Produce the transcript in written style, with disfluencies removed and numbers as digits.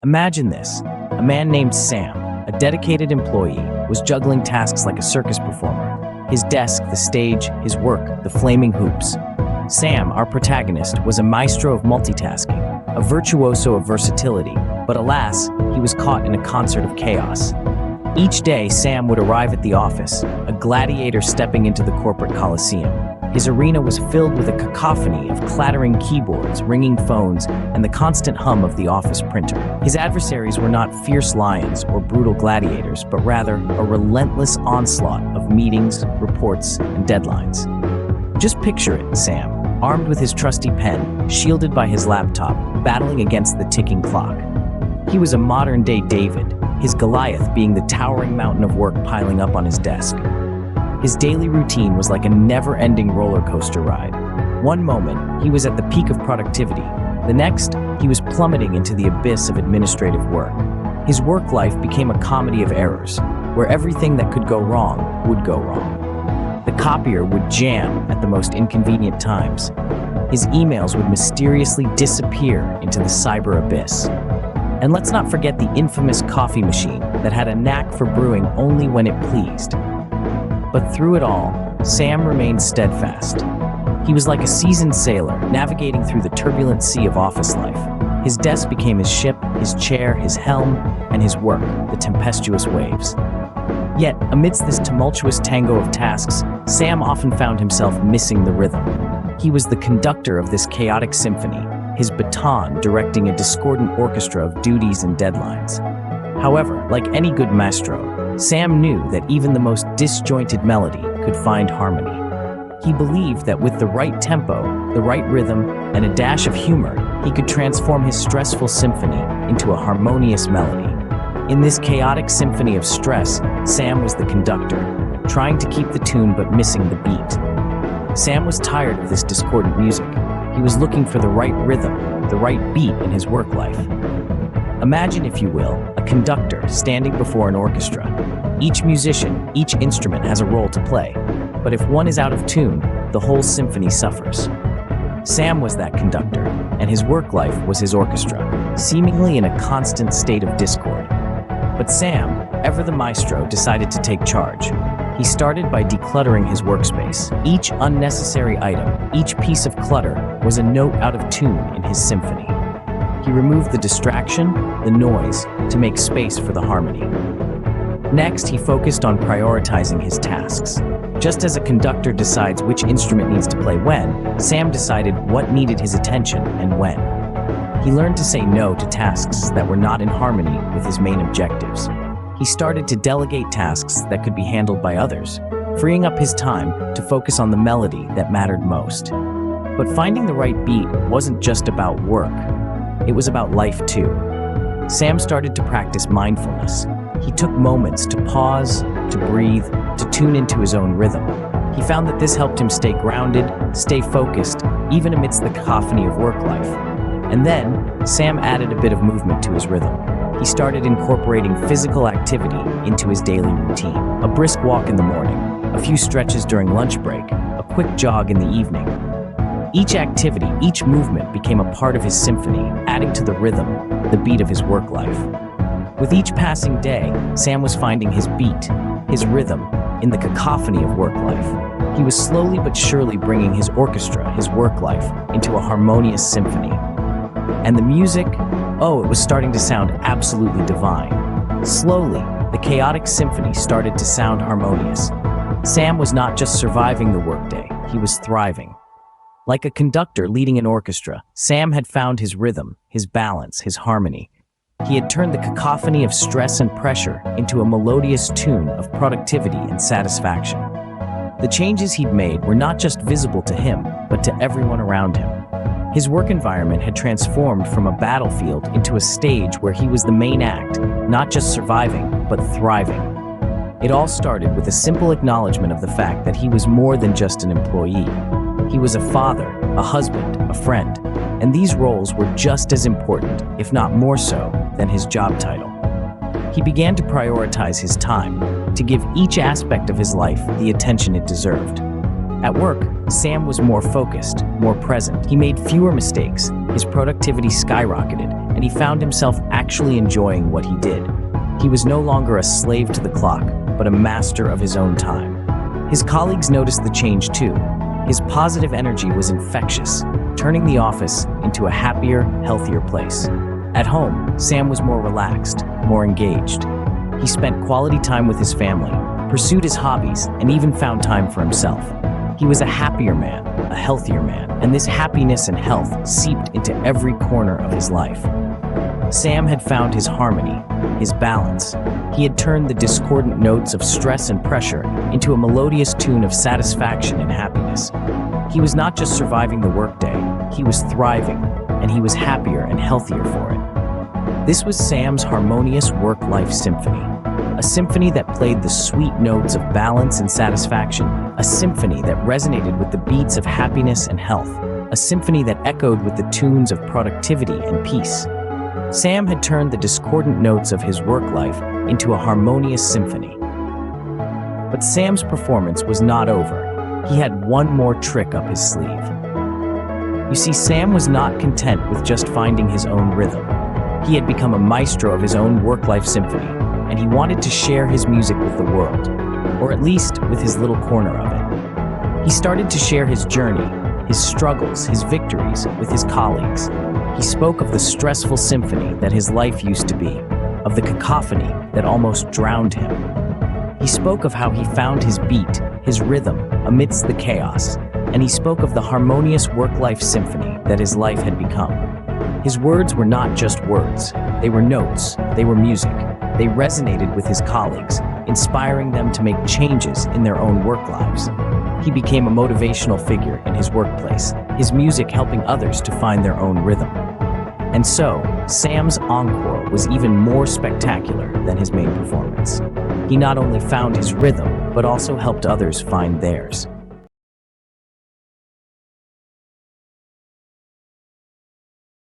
Imagine this. A man named Sam, a dedicated employee, was juggling tasks like a circus performer. His desk, the stage, his work, the flaming hoops. Sam, our protagonist, was a maestro of multitasking, a virtuoso of versatility, but alas, he was caught in a concert of chaos. Each day, Sam would arrive at the office, a gladiator stepping into the corporate coliseum. His arena was filled with a cacophony of clattering keyboards, ringing phones, and the constant hum of the office printer. His adversaries were not fierce lions or brutal gladiators, but rather a relentless onslaught of meetings, reports, and deadlines. Just picture it, Sam, armed with his trusty pen, shielded by his laptop, battling against the ticking clock. He was a modern-day David, his Goliath being the towering mountain of work piling up on his desk. His daily routine was like a never-ending roller coaster ride. One moment, he was at the peak of productivity. The next, he was plummeting into the abyss of administrative work. His work life became a comedy of errors, where everything that could go wrong would go wrong. The copier would jam at the most inconvenient times. His emails would mysteriously disappear into the cyber abyss. And let's not forget the infamous coffee machine that had a knack for brewing only when it pleased. But through it all, Sam remained steadfast. He was like a seasoned sailor, navigating through the turbulent sea of office life. His desk became his ship, his chair, his helm, and his work, the tempestuous waves. Yet, amidst this tumultuous tango of tasks, Sam often found himself missing the rhythm. He was the conductor of this chaotic symphony, his baton directing a discordant orchestra of duties and deadlines. However, like any good maestro, Sam knew that even the most disjointed melody could find harmony. He believed that with the right tempo, the right rhythm, and a dash of humor, he could transform his stressful symphony into a harmonious melody. In this chaotic symphony of stress, Sam was the conductor, trying to keep the tune but missing the beat. Sam was tired of this discordant music. He was looking for the right rhythm, the right beat in his work life. Imagine, if you will, a conductor standing before an orchestra. Each musician, each instrument has a role to play, but if one is out of tune, the whole symphony suffers. Sam was that conductor, and his work life was his orchestra, seemingly in a constant state of discord. But Sam, ever the maestro, decided to take charge. He started by decluttering his workspace. Each unnecessary item, each piece of clutter, was a note out of tune in his symphony. He removed the distraction, the noise, to make space for the harmony. Next, he focused on prioritizing his tasks. Just as a conductor decides which instrument needs to play when, Sam decided what needed his attention and when. He learned to say no to tasks that were not in harmony with his main objectives. He started to delegate tasks that could be handled by others, freeing up his time to focus on the melody that mattered most. But finding the right beat wasn't just about work. It was about life too. Sam started to practice mindfulness. He took moments to pause, to breathe, to tune into his own rhythm. He found that this helped him stay grounded, stay focused, even amidst the cacophony of work life. And then, Sam added a bit of movement to his rhythm. He started incorporating physical activity into his daily routine. A brisk walk in the morning, a few stretches during lunch break, a quick jog in the evening. Each activity, each movement became a part of his symphony, adding to the rhythm, the beat of his work life. With each passing day, Sam was finding his beat, his rhythm, in the cacophony of work life. He was slowly but surely bringing his orchestra, his work life, into a harmonious symphony. And the music, it was starting to sound absolutely divine. Slowly, the chaotic symphony started to sound harmonious. Sam was not just surviving the workday, he was thriving. Like a conductor leading an orchestra, Sam had found his rhythm, his balance, his harmony. He had turned the cacophony of stress and pressure into a melodious tune of productivity and satisfaction. The changes he'd made were not just visible to him, but to everyone around him. His work environment had transformed from a battlefield into a stage where he was the main act, not just surviving, but thriving. It all started with a simple acknowledgement of the fact that he was more than just an employee. He was a father, a husband, a friend, and these roles were just as important, if not more so, than his job title. He began to prioritize his time, to give each aspect of his life the attention it deserved. At work, Sam was more focused, more present. He made fewer mistakes, his productivity skyrocketed, and he found himself actually enjoying what he did. He was no longer a slave to the clock, but a master of his own time. His colleagues noticed the change too. His positive energy was infectious, turning the office into a happier, healthier place. At home, Sam was more relaxed, more engaged. He spent quality time with his family, pursued his hobbies, and even found time for himself. He was a happier man, a healthier man, and this happiness and health seeped into every corner of his life. Sam had found his harmony, his balance. He had turned the discordant notes of stress and pressure into a melodious tune of satisfaction and happiness. He was not just surviving the workday, he was thriving, and he was happier and healthier for it. This was Sam's harmonious work-life symphony, a symphony that played the sweet notes of balance and satisfaction, a symphony that resonated with the beats of happiness and health, a symphony that echoed with the tunes of productivity and peace. Sam had turned the discordant notes of his work life into a harmonious symphony. But Sam's performance was not over. He had one more trick up his sleeve. You see, Sam was not content with just finding his own rhythm. He had become a maestro of his own work-life symphony, and he wanted to share his music with the world, or at least with his little corner of it. He started to share his journey, his struggles, his victories with his colleagues. He spoke of the stressful symphony that his life used to be, of the cacophony that almost drowned him. He spoke of how he found his beat, his rhythm, amidst the chaos, and he spoke of the harmonious work-life symphony that his life had become. His words were not just words, they were notes, they were music. They resonated with his colleagues, inspiring them to make changes in their own work lives. He became a motivational figure in his workplace, his music helping others to find their own rhythm. And so, Sam's Encore was even more spectacular than his main performance. He not only found his rhythm, but also helped others find theirs.